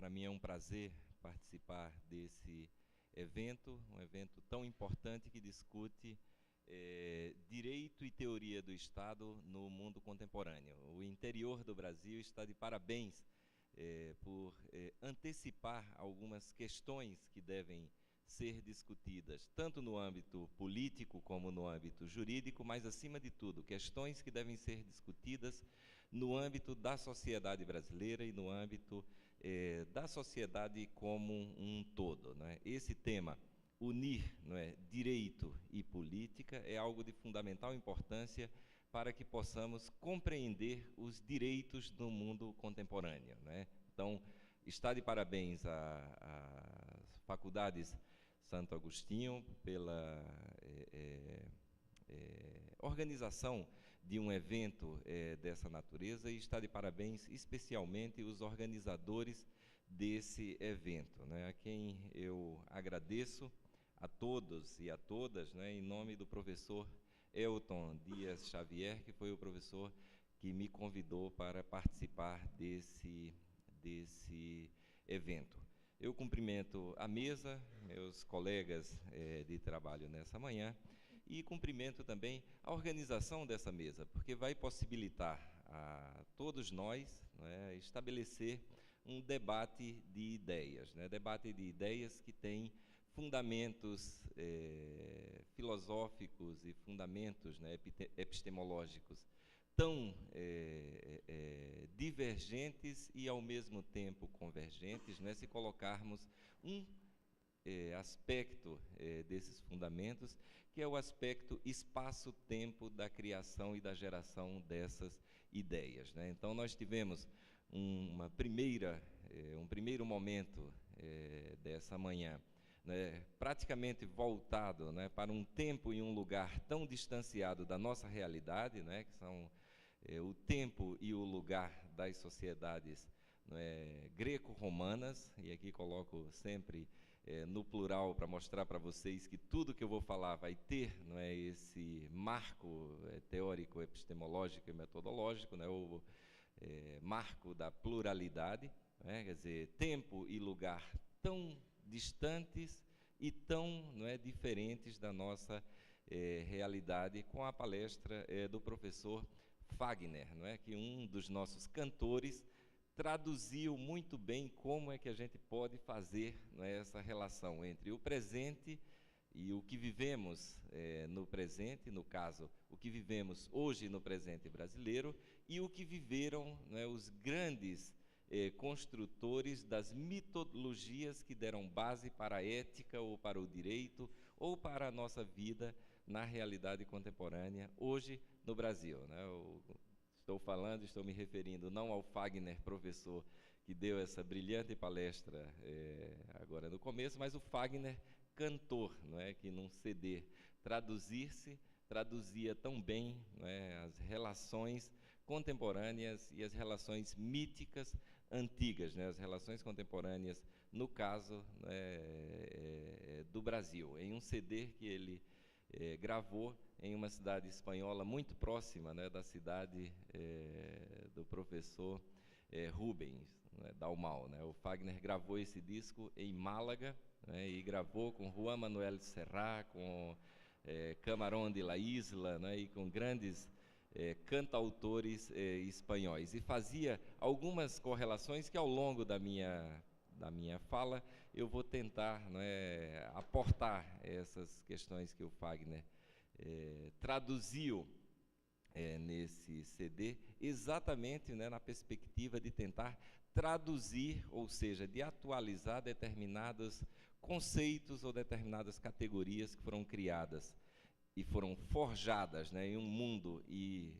Para mim é um prazer participar desse evento, um evento tão importante que discute direito e teoria do Estado no mundo contemporâneo. O interior do Brasil está de parabéns por antecipar algumas questões que devem ser discutidas, tanto no âmbito político como no âmbito jurídico, mas, acima de tudo, questões que devem ser discutidas no âmbito da sociedade brasileira e no âmbito da sociedade como um todo, né? Esse tema, unir, não é, direito e política, é algo de fundamental importância para que possamos compreender os direitos do mundo contemporâneo, né? Então, está de parabéns às faculdades Santo Agostinho pela organização de um evento dessa natureza, e está de parabéns especialmente os organizadores desse evento, né, a quem eu agradeço, a todos e a todas, né, em nome do professor Elton Dias Xavier, que foi o professor que me convidou para participar desse evento. Eu cumprimento a mesa, meus colegas de trabalho nessa manhã, e cumprimento também a organização dessa mesa, porque vai possibilitar a todos nós, né, estabelecer um debate de ideias, né, debate de ideias que tem fundamentos filosóficos e fundamentos, né, epistemológicos tão divergentes e, ao mesmo tempo, convergentes, né, se colocarmos um aspecto desses fundamentos, que é o aspecto espaço-tempo da criação e da geração dessas ideias, né? Então, nós tivemos um primeiro momento dessa manhã, né, praticamente voltado, né, para um tempo e um lugar tão distanciado da nossa realidade, né, que são o tempo e o lugar das sociedades, né, greco-romanas, e aqui coloco sempre no plural para mostrar para vocês que tudo que eu vou falar vai ter, não é, esse marco teórico, epistemológico e metodológico, né, o marco da pluralidade, né, quer dizer, tempo e lugar tão distantes e tão, não é, diferentes da nossa realidade, com a palestra do professor Fagner, não é, que um dos nossos cantores traduziu muito bem como é que a gente pode fazer, não é, essa relação entre o presente e o que vivemos no presente, no caso, o que vivemos hoje no presente brasileiro, e o que viveram, não é, os grandes construtores das mitologias que deram base para a ética ou para o direito ou para a nossa vida na realidade contemporânea hoje no Brasil, né? Estou me referindo não ao Fagner, professor, que deu essa brilhante palestra agora no começo, mas o Fagner, cantor, não é, que num CD traduzia tão bem, não é, as relações contemporâneas e as relações míticas antigas, né, as relações contemporâneas, no caso, do Brasil, em um CD que ele gravou em uma cidade espanhola muito próxima, né, da cidade do professor Rubens, né, Dalmau, né? O Fagner gravou esse disco em Málaga, né, e gravou com Juan Manuel Serrat, com Camarón de la Isla, né, e com grandes cantautores espanhóis, e fazia algumas correlações que, ao longo da minha fala, eu vou tentar, não é, aportar essas questões que o Fagner traduziu nesse CD, exatamente, né, na perspectiva de tentar traduzir, ou seja, de atualizar determinados conceitos ou determinadas categorias que foram criadas e foram forjadas, né, em um mundo e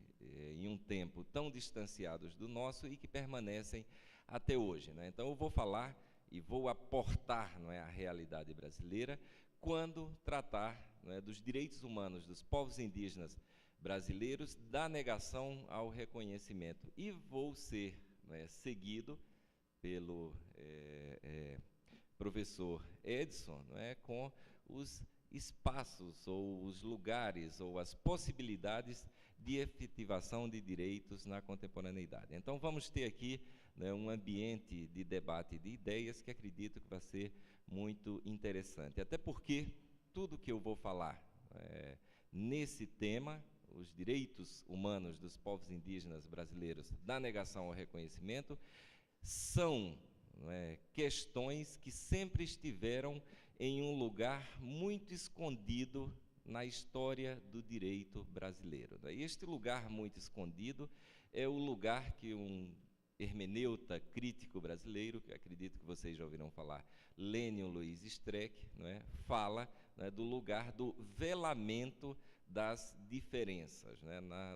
em um tempo tão distanciados do nosso e que permanecem até hoje, né? Então, eu vou falar e vou aportar, não é, a realidade brasileira quando tratar, não é, dos direitos humanos dos povos indígenas brasileiros, da negação ao reconhecimento. E vou ser, não é, seguido pelo professor Edson, não é, com os espaços ou os lugares ou as possibilidades de efetivação de direitos na contemporaneidade. Então, vamos ter aqui né, um ambiente de debate de ideias que acredito que vai ser muito interessante. Até porque tudo que eu vou falar nesse tema, os direitos humanos dos povos indígenas brasileiros, da negação ao reconhecimento, são questões que sempre estiveram em um lugar muito escondido na história do direito brasileiro. E este lugar muito escondido é o lugar que um hermeneuta crítico brasileiro, que acredito que vocês já ouviram falar, Lênio Luiz Streck, fala do lugar do velamento das diferenças,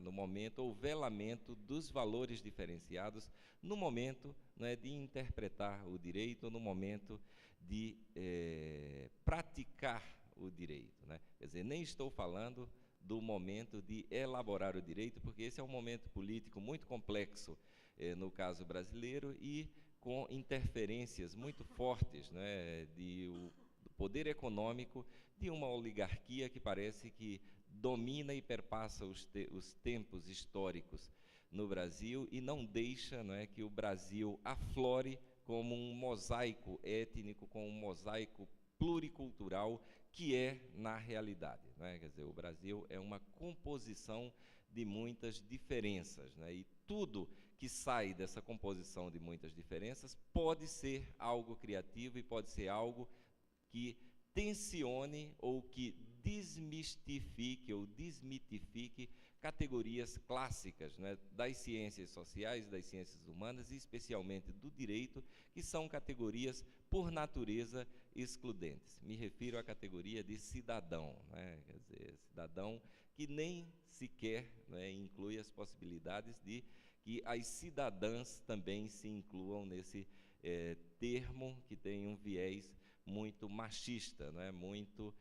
no momento, ou velamento dos valores diferenciados, no momento de interpretar o direito, no momento de praticar o direito. Quer dizer, nem estou falando do momento de elaborar o direito, porque esse é um momento político muito complexo, no caso brasileiro, e com interferências muito fortes do poder econômico de uma oligarquia que parece que domina e perpassa os tempos históricos no Brasil e não deixa que o Brasil aflore como um mosaico étnico, como um mosaico pluricultural que é na realidade. Quer dizer, o Brasil é uma composição de muitas diferenças, e tudo que sai dessa composição de muitas diferenças pode ser algo criativo e pode ser algo que tensione ou que desmistifique ou desmitifique categorias clássicas das ciências sociais, das ciências humanas e especialmente do direito, que são categorias por natureza excludentes. Me refiro à categoria de cidadão, quer dizer, cidadão que nem sequer inclui as possibilidades de que as cidadãs também se incluam nesse termo que tem um viés muito machista, muito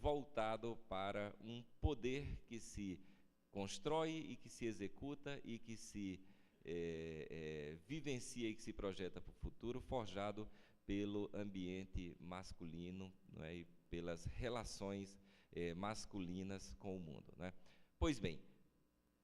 voltado para um poder que se constrói e que se executa e que se vivencia e que se projeta para o futuro, forjado pelo ambiente masculino e pelas relações masculinas com o mundo. Pois bem,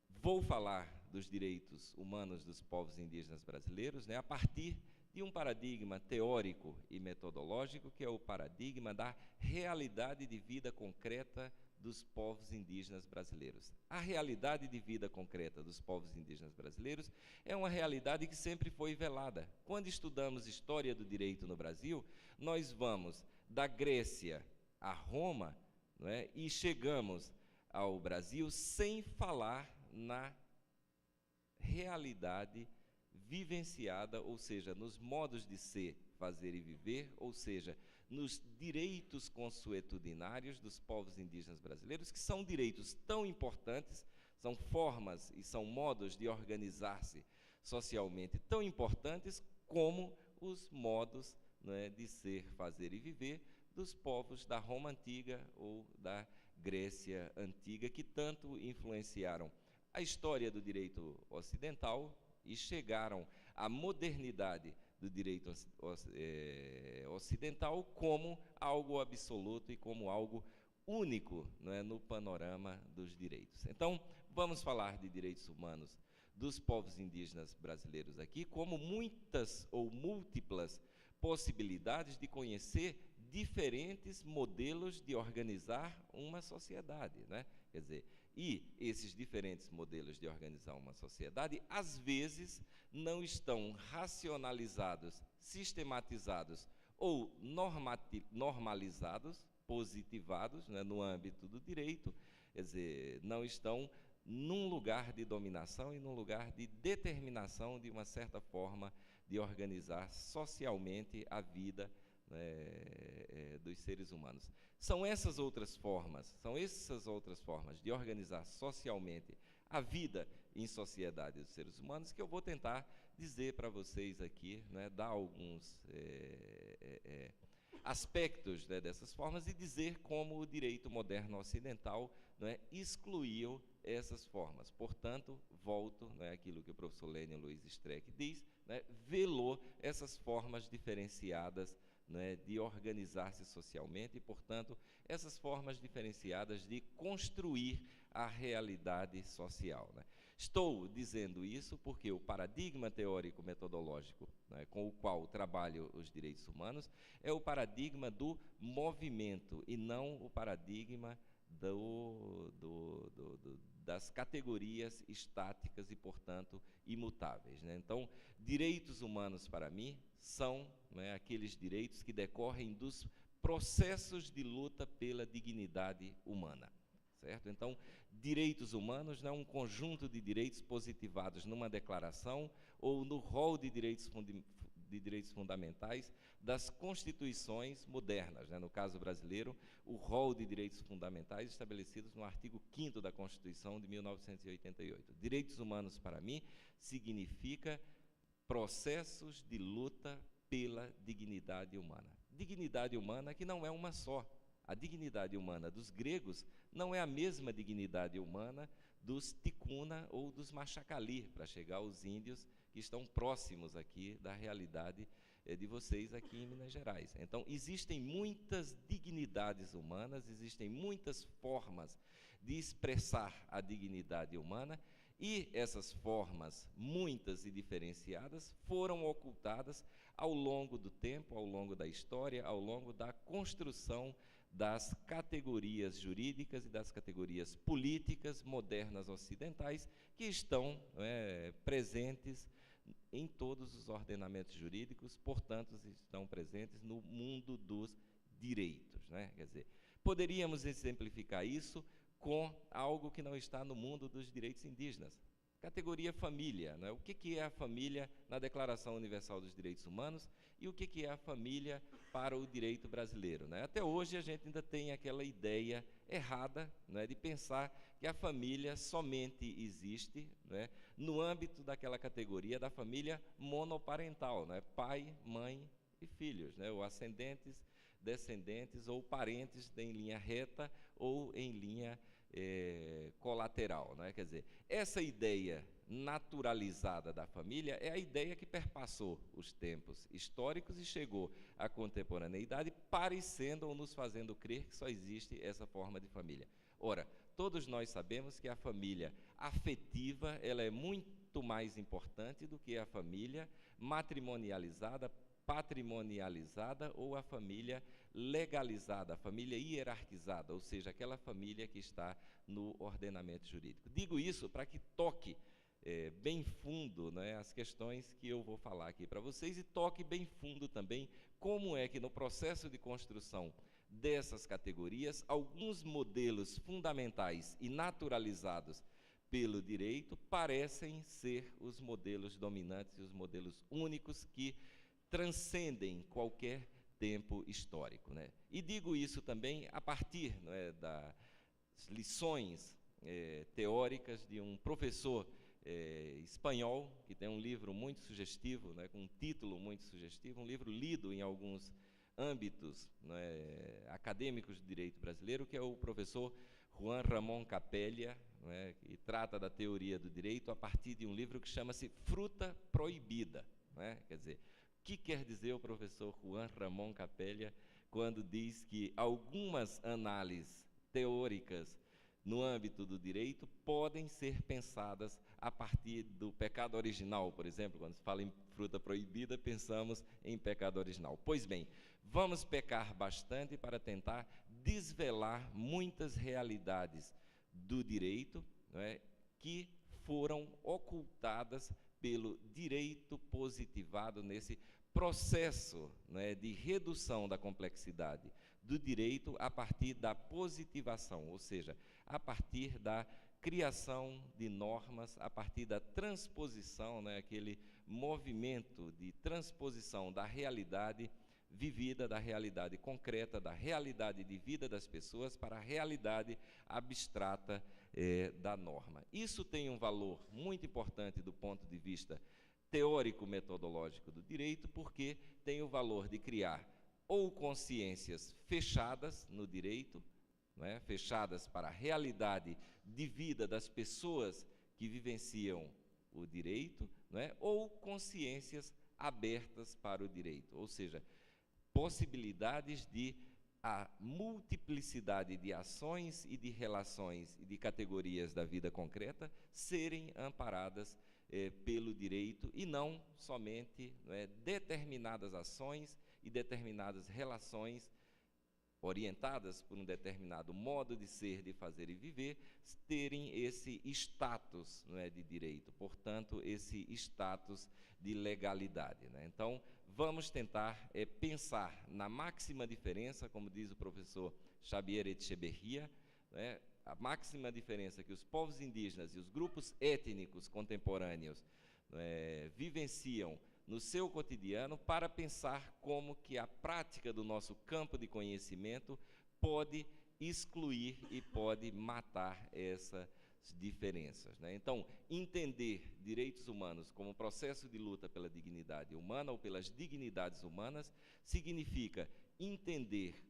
vou falar dos direitos humanos dos povos indígenas brasileiros a partir de um paradigma teórico e metodológico, que é o paradigma da realidade de vida concreta dos povos indígenas brasileiros. A realidade de vida concreta dos povos indígenas brasileiros é uma realidade que sempre foi velada. Quando estudamos história do direito no Brasil, nós vamos da Grécia a Roma, e chegamos ao Brasil sem falar na realidade vivenciada, ou seja, nos modos de ser, fazer e viver, ou seja, nos direitos consuetudinários dos povos indígenas brasileiros, que são direitos tão importantes, são formas e são modos de organizar-se socialmente tão importantes como os modos de ser, fazer e viver dos povos da Roma Antiga ou da Grécia Antiga, que tanto influenciaram a história do direito ocidental e chegaram à modernidade do direito ocidental como algo absoluto e como algo único no panorama dos direitos. Então, vamos falar de direitos humanos dos povos indígenas brasileiros aqui, como muitas ou múltiplas possibilidades de conhecer diferentes modelos de organizar uma sociedade, Quer dizer, e esses diferentes modelos de organizar uma sociedade, às vezes, não estão racionalizados, sistematizados ou normalizados, positivados, no âmbito do direito, quer dizer, não estão num lugar de dominação e num lugar de determinação de uma certa forma de organizar socialmente a vida dos seres humanos. São essas outras formas de organizar socialmente a vida em sociedade dos seres humanos que eu vou tentar dizer para vocês aqui, dar alguns aspectos dessas formas e dizer como o direito moderno ocidental excluiu essas formas. Portanto, volto àquilo que o professor Lênio Luiz Streck diz, velou essas formas diferenciadas de organizar-se socialmente e, portanto, essas formas diferenciadas de construir a realidade social. Estou dizendo isso porque o paradigma teórico-metodológico, né, com o qual trabalho os direitos humanos é o paradigma do movimento e não o paradigma das categorias estáticas e, portanto, imutáveis, né? Então, direitos humanos, para mim, são, né, aqueles direitos que decorrem dos processos de luta pela dignidade humana, certo? Então, direitos humanos não é um conjunto de direitos positivados numa declaração ou no rol de direitos fundamentais das constituições modernas, né? No caso brasileiro, o rol de direitos fundamentais estabelecidos no artigo 5º da Constituição de 1988. Direitos humanos, para mim, significa processos de luta pela dignidade humana. Dignidade humana que não é uma só. A dignidade humana dos gregos não é a mesma dignidade humana dos ticuna ou dos machacali, para chegar aos índios que estão próximos aqui da realidade de vocês aqui em Minas Gerais. Então, existem muitas dignidades humanas, existem muitas formas de expressar a dignidade humana, e essas formas, muitas e diferenciadas, foram ocultadas ao longo do tempo, ao longo da história, ao longo da construção das categorias jurídicas e das categorias políticas modernas ocidentais que estão presentes em todos os ordenamentos jurídicos, portanto, estão presentes no mundo dos direitos, né? Quer dizer, poderíamos exemplificar isso com algo que não está no mundo dos direitos indígenas. Categoria família, né? O que é a família na Declaração Universal dos Direitos Humanos e o que é a família para o direito brasileiro, né? Até hoje a gente ainda tem aquela ideia errada, né, de pensar que a família somente existe, né, no âmbito daquela categoria da família monoparental, né? Pai, mãe e filhos, né? Ou ascendentes, descendentes ou parentes em linha reta ou em linha colateral, né? Quer dizer, essa ideia naturalizada da família é a ideia que perpassou os tempos históricos e chegou à contemporaneidade, parecendo ou nos fazendo crer que só existe essa forma de família. Ora, todos nós sabemos que a família afetiva, ela é muito mais importante do que a família matrimonializada, patrimonializada ou a família legalizada, a família hierarquizada, ou seja, aquela família que está no ordenamento jurídico. Digo isso para que toque bem fundo, né, as questões que eu vou falar aqui para vocês, e toque bem fundo também como é que no processo de construção dessas categorias, alguns modelos fundamentais e naturalizados pelo direito parecem ser os modelos dominantes e os modelos únicos que transcendem qualquer tempo histórico, né? E digo isso também a partir, né, das lições teóricas de um professor espanhol, que tem um livro muito sugestivo, né, com um título muito sugestivo, um livro lido em alguns âmbitos, né, acadêmicos de direito brasileiro, que é o professor Juan Ramón Capella, né, que trata da teoria do direito a partir de um livro que chama-se Fruta Proibida, né? Quer dizer, o que quer dizer o professor Juan Ramón Capella quando diz que algumas análises teóricas no âmbito do direito podem ser pensadas a partir do pecado original? Por exemplo, quando se fala em fruta proibida, pensamos em pecado original. Pois bem, vamos pecar bastante para tentar desvelar muitas realidades do direito, né, que foram ocultadas pelo direito positivado nesse processo, né, de redução da complexidade do direito a partir da positivação, ou seja, a partir da criação de normas, a partir da transposição, né, aquele movimento de transposição da realidade vivida, da realidade concreta, da realidade de vida das pessoas para a realidade abstrata da norma. Isso tem um valor muito importante do ponto de vista teórico-metodológico do direito, porque tem o valor de criar ou consciências fechadas no direito, né, fechadas para a realidade de vida das pessoas que vivenciam o direito, né, ou consciências abertas para o direito, ou seja, possibilidades de a multiplicidade de ações e de relações e de categorias da vida concreta serem amparadas pelo direito e não somente, não é, determinadas ações e determinadas relações orientadas por um determinado modo de ser, de fazer e viver, terem esse status, não é, de direito, portanto, esse status de legalidade, né? Então, vamos tentar pensar na máxima diferença, como diz o professor Xavier Echeverría, né, a máxima diferença que os povos indígenas e os grupos étnicos contemporâneos vivenciam no seu cotidiano, para pensar como que a prática do nosso campo de conhecimento pode excluir e pode matar essas diferenças, né? Então, entender direitos humanos como processo de luta pela dignidade humana ou pelas dignidades humanas significa entender,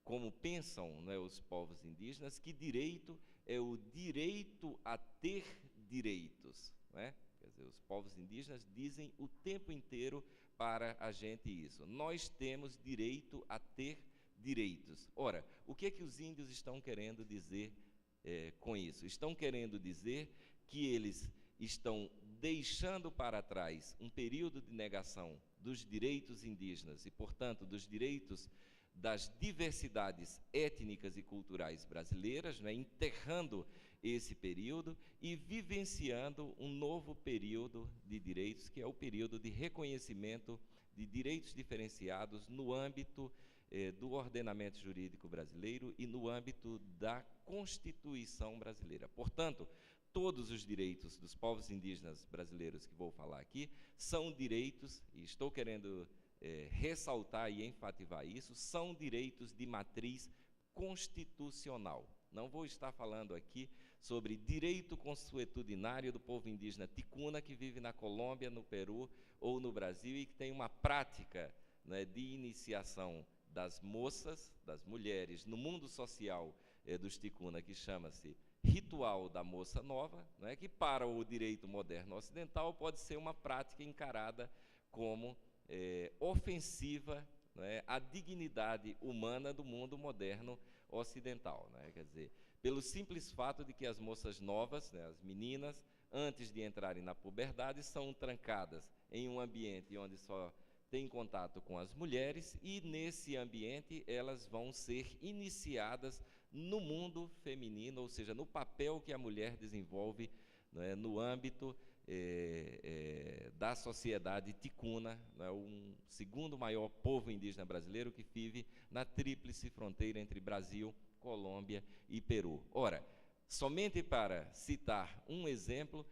como pensam, né, os povos indígenas, que direito é o direito a ter direitos, né? Quer dizer, os povos indígenas dizem o tempo inteiro para a gente isso. Nós temos direito a ter direitos. Ora, o que é que os índios estão querendo dizer com isso? Estão querendo dizer que eles estão deixando para trás um período de negação dos direitos indígenas e, portanto, dos direitos das diversidades étnicas e culturais brasileiras, né, enterrando esse período e vivenciando um novo período de direitos, que é o período de reconhecimento de direitos diferenciados no âmbito do ordenamento jurídico brasileiro e no âmbito da Constituição brasileira. Portanto, todos os direitos dos povos indígenas brasileiros que vou falar aqui são direitos, e estou querendo ressaltar e enfatizar isso, são direitos de matriz constitucional. Não vou estar falando aqui sobre direito consuetudinário do povo indígena ticuna que vive na Colômbia, no Peru ou no Brasil e que tem uma prática, né, de iniciação das moças, das mulheres, no mundo social dos ticuna, que chama-se ritual da moça nova, né, que para o direito moderno ocidental pode ser uma prática encarada como ofensiva, né, à dignidade humana do mundo moderno ocidental, né? Quer dizer, pelo simples fato de que as moças novas, né, as meninas, antes de entrarem na puberdade, são trancadas em um ambiente onde só tem contato com as mulheres e, nesse ambiente, elas vão ser iniciadas no mundo feminino, ou seja, no papel que a mulher desenvolve, né, no âmbito da sociedade ticuna, né, um segundo maior povo indígena brasileiro que vive na tríplice fronteira entre Brasil, Colômbia e Peru. Ora, somente para citar um exemplo,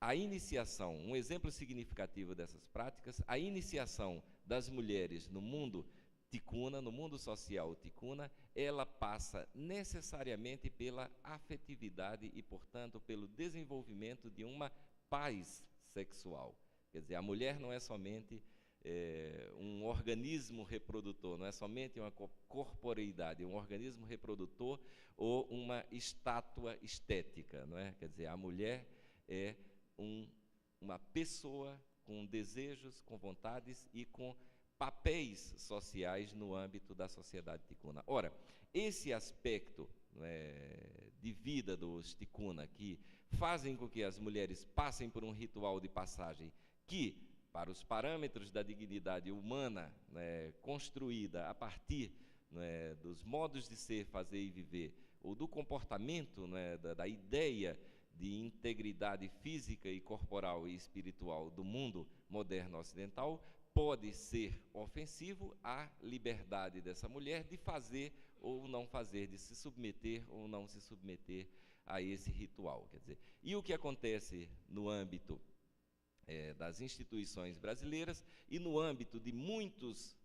a iniciação, um exemplo significativo dessas práticas, a iniciação das mulheres no mundo ticuna, no mundo social ticuna, ela passa necessariamente pela afetividade e, portanto, pelo desenvolvimento de uma paz sexual. Quer dizer, a mulher não é somente um organismo reprodutor, não é somente uma corporeidade, é um organismo reprodutor ou uma estátua estética, não é? Quer dizer, a mulher é uma pessoa com desejos, com vontades e com papéis sociais no âmbito da sociedade ticuna. Ora, esse aspecto, de vida dos ticuna, que fazem com que as mulheres passem por um ritual de passagem que, para os parâmetros da dignidade humana, construída a partir dos modos de ser, fazer e viver, ou do comportamento, da ideia de integridade física e corporal e espiritual do mundo moderno ocidental, pode ser ofensivo à liberdade dessa mulher de fazer ou não fazer, de se submeter ou não se submeter a esse ritual. Quer dizer, e o que acontece no âmbito das instituições brasileiras e no âmbito de muitos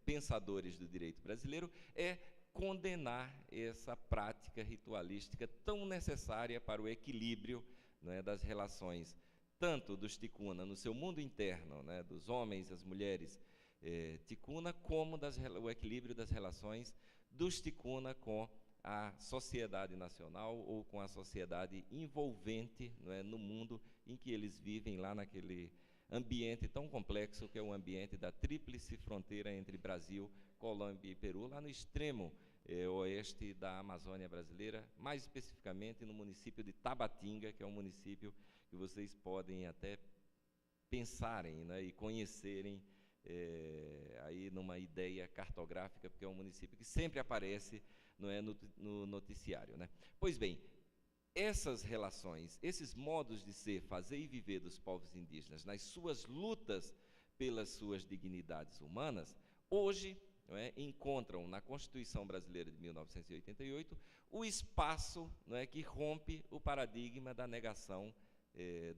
pensadores do direito brasileiro é condenar essa prática ritualística tão necessária para o equilíbrio das relações, tanto dos ticuna no seu mundo interno, dos homens e as mulheres ticuna, como o equilíbrio das relações dos ticuna com a sociedade nacional ou com a sociedade envolvente no mundo em que eles vivem lá ambiente tão complexo que é o ambiente da tríplice fronteira entre Brasil, Colômbia e Peru, lá no extremo oeste da Amazônia brasileira, mais especificamente no município de Tabatinga, que é um município que vocês podem até pensarem, né, e conhecerem aí numa ideia cartográfica, porque é um município que sempre aparece, não é, no noticiário, né? Pois bem, essas relações, esses modos de ser, fazer e viver dos povos indígenas nas suas lutas pelas suas dignidades humanas, hoje, não é, encontram na Constituição Brasileira de 1988 o espaço, não é, que rompe o paradigma da negação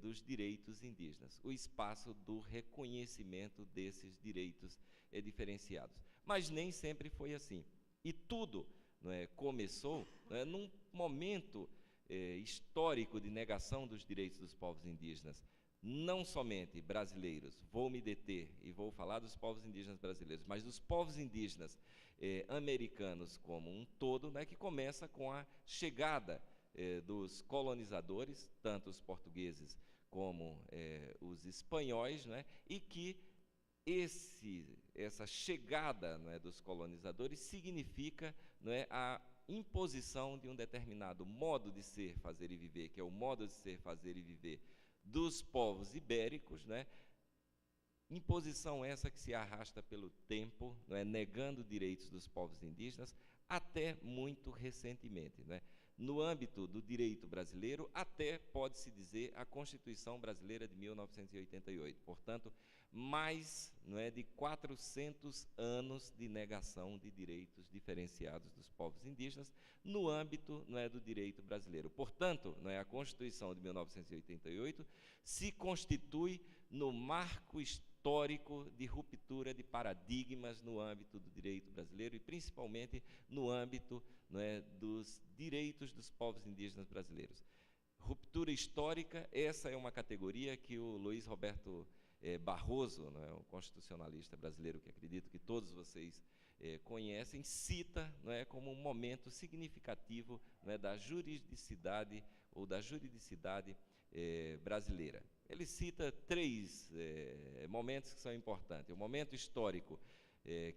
dos direitos indígenas, o espaço do reconhecimento desses direitos diferenciados. Mas nem sempre foi assim. E tudo, não é, começou, não é, num momento histórico de negação dos direitos dos povos indígenas, não somente brasileiros, vou me deter e vou falar dos povos indígenas brasileiros, mas dos povos indígenas americanos como um todo, né, que começa com a chegada dos colonizadores, tanto os portugueses como os espanhóis, né, e que essa chegada, não é, dos colonizadores significa, não é, a imposição de um determinado modo de ser, fazer e viver, que é o modo de ser, fazer e viver dos povos ibéricos, né? Imposição essa que se arrasta pelo tempo, não é, negando direitos dos povos indígenas até muito recentemente, né? No âmbito do direito brasileiro, até pode-se dizer a Constituição Brasileira de 1988. Portanto, mais, não é, de 400 anos de negação de direitos diferenciados dos povos indígenas no âmbito, não é, do direito brasileiro. Portanto, não é, a Constituição de 1988 se constitui no marco histórico de ruptura de paradigmas no âmbito do direito brasileiro e principalmente no âmbito, não é, dos direitos dos povos indígenas brasileiros. Ruptura histórica, essa é uma categoria que o Luiz Roberto Barroso, não é, um constitucionalista brasileiro que acredito que todos vocês conhecem, cita, não é, como um momento significativo, não é, da juridicidade ou da juridicidade brasileira. Ele cita três momentos que são importantes. O momento histórico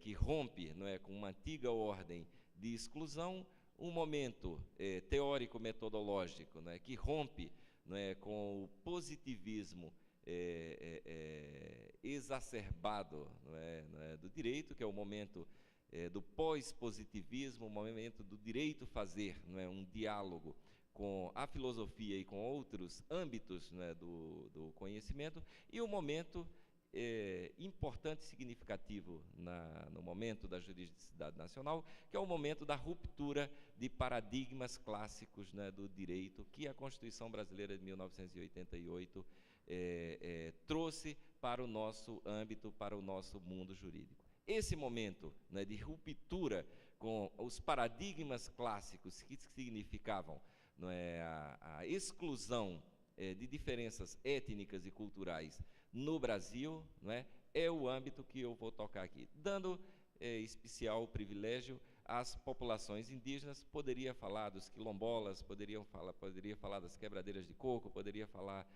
que rompe, não é, com uma antiga ordem de exclusão, um momento teórico-metodológico, não é, que rompe, não é, com o positivismo exacerbado, não é, do direito, que é o momento do pós-positivismo, o momento do direito fazer, não é, um diálogo com a filosofia e com outros âmbitos, né, do conhecimento, e o momento importante e significativo no momento da juridicidade nacional, que é o momento da ruptura de paradigmas clássicos, né, do direito, que a Constituição Brasileira de 1988 trouxe para o nosso âmbito, para o nosso mundo jurídico. Esse momento, né, de ruptura com os paradigmas clássicos que significavam, não é, a exclusão de diferenças étnicas e culturais no Brasil, não é, é o âmbito que eu vou tocar aqui, dando especial privilégio às populações indígenas. Poderia falar dos quilombolas, poderia falar das quebradeiras de coco, poderia falar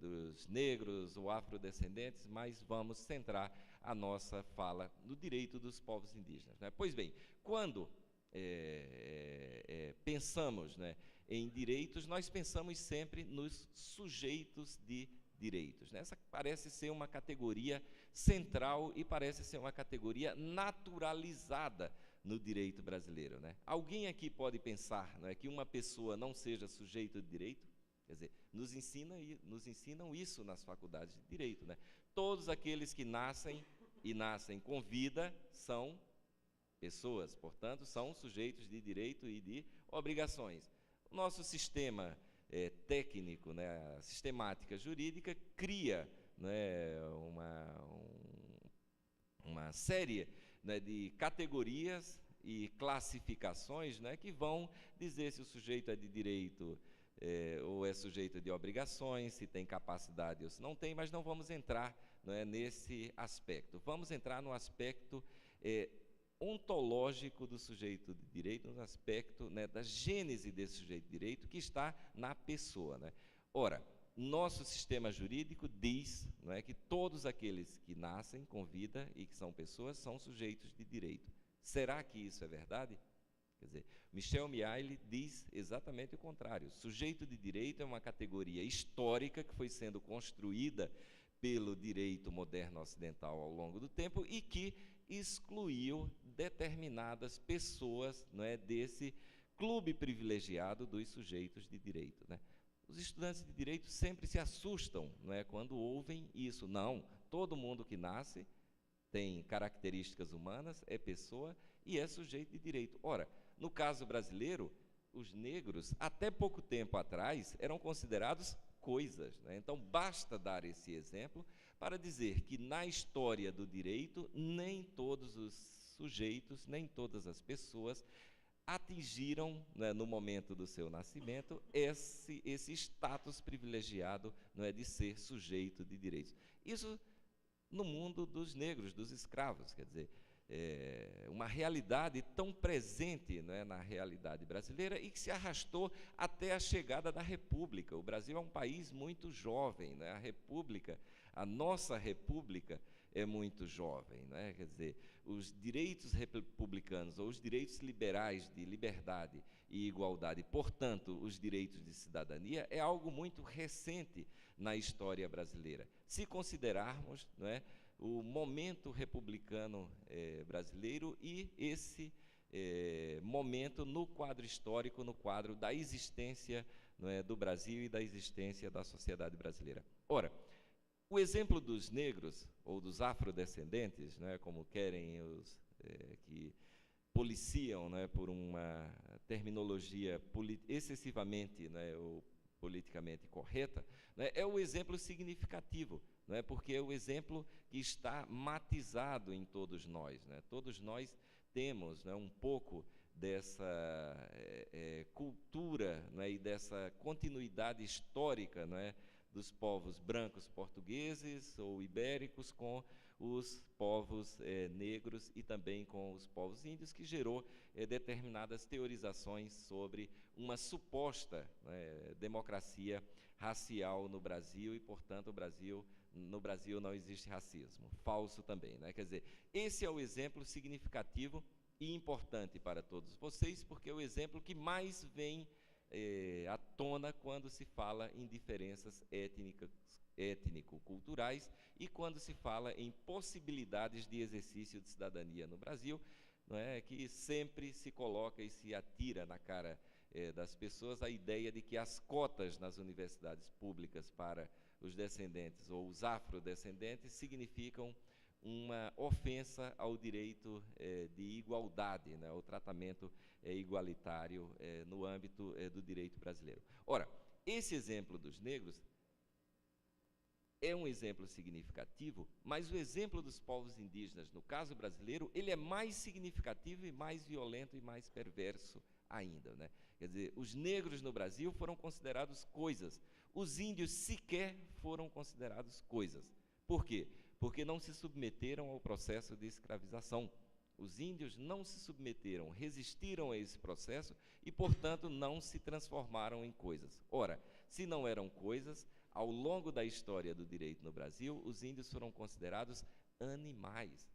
dos negros ou afrodescendentes, mas vamos centrar a nossa fala no direito dos povos indígenas, né? Pois bem, quando pensamos, né, em direitos, nós pensamos sempre nos sujeitos de direitos, né? Essa parece ser uma categoria central e parece ser uma categoria naturalizada no direito brasileiro, né? Alguém aqui pode pensar, né, que uma pessoa não seja sujeito de direito? Quer dizer, nos ensinam isso nas faculdades de direito, né? Todos aqueles que nascem com vida são pessoas, portanto, são sujeitos de direito e de obrigações. O nosso sistema técnico, né, a sistemática jurídica, cria, né, uma série, né, de categorias e classificações, né, que vão dizer se o sujeito é de direito ou é sujeito de obrigações, se tem capacidade ou se não tem, mas não vamos entrar, não é, nesse aspecto. Vamos entrar no aspecto ontológico do sujeito de direito, no aspecto, né, da gênese desse sujeito de direito, que está na pessoa, né? Ora, nosso sistema jurídico diz, não é, que todos aqueles que nascem com vida e que são pessoas são sujeitos de direito. Será que isso é verdade? Quer dizer, Michel Miaille diz exatamente o contrário. Sujeito de direito é uma categoria histórica que foi sendo construída pelo direito moderno ocidental ao longo do tempo e que excluiu determinadas pessoas, não é, desse clube privilegiado dos sujeitos de direito, né? Os estudantes de direito sempre se assustam, não é, quando ouvem isso. Não, todo mundo que nasce tem características humanas, é pessoa e é sujeito de direito. Ora, no caso brasileiro, os negros, até pouco tempo atrás, eram considerados coisas, né? Então, basta dar esse exemplo para dizer que, na história do direito, nem todos os sujeitos, nem todas as pessoas atingiram, né, no momento do seu nascimento, esse status privilegiado, não é, de ser sujeito de direitos. Isso no mundo dos negros, dos escravos, quer dizer, uma realidade tão presente, não é, na realidade brasileira e que se arrastou até a chegada da República. O Brasil é um país muito jovem, né? A República, a nossa República é muito jovem, né? Quer dizer, os direitos republicanos ou os direitos liberais de liberdade e igualdade, portanto, os direitos de cidadania, é algo muito recente na história brasileira. Se considerarmos, não é, o momento republicano brasileiro e esse momento no quadro histórico, no quadro da existência, não é, do Brasil e da existência da sociedade brasileira. Ora, o exemplo dos negros, ou dos afrodescendentes, né, como querem os que policiam, né, por uma terminologia excessivamente, né, ou politicamente correta, né, é o exemplo significativo, né, porque é o exemplo que está matizado em todos nós, né? Todos nós temos, né, um pouco dessa cultura, né, e dessa continuidade histórica, né, dos povos brancos portugueses ou ibéricos com os povos negros e também com os povos índios, que gerou determinadas teorizações sobre uma suposta, né, democracia racial no Brasil e, portanto, no Brasil não existe racismo. Falso também, né? Quer dizer, esse é o exemplo significativo e importante para todos vocês, porque é o exemplo que mais vem à tona quando se fala em diferenças étnico-culturais e quando se fala em possibilidades de exercício de cidadania no Brasil, não é, que sempre se coloca e se atira na cara das pessoas a ideia de que as cotas nas universidades públicas para os descendentes ou os afrodescendentes significam uma ofensa ao direito de igualdade, né, ao tratamento igualitário no âmbito do direito brasileiro. Ora, esse exemplo dos negros é um exemplo significativo, mas o exemplo dos povos indígenas, no caso brasileiro, ele é mais significativo e mais violento e mais perverso ainda, né? Quer dizer, os negros no Brasil foram considerados coisas, os índios sequer foram considerados coisas. Por quê? Porque não se submeteram ao processo de escravização. Os índios não se submeteram, resistiram a esse processo e, portanto, não se transformaram em coisas. Ora, se não eram coisas, ao longo da história do direito no Brasil, os índios foram considerados animais,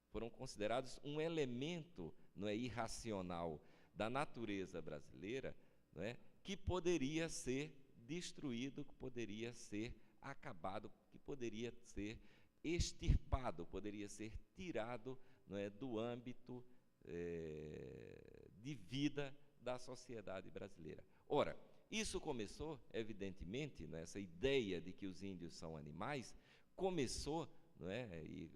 foram considerados um elemento, não é, irracional da natureza brasileira, não é, que poderia ser destruído, que poderia ser acabado, que poderia ser extirpado, poderia ser tirado, não é, do âmbito de vida da sociedade brasileira. Ora, isso começou, evidentemente, né, essa ideia de que os índios são animais, começou, não é, e,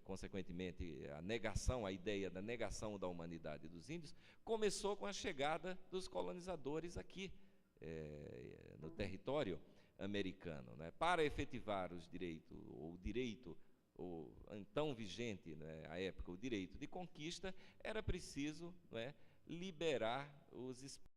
consequentemente, a ideia da negação da humanidade dos índios, começou com a chegada dos colonizadores aqui, no território americano, né, para efetivar os direitos, ou o direito, ou então vigente, né, à época, o direito de conquista, era preciso, não é, liberar os espaços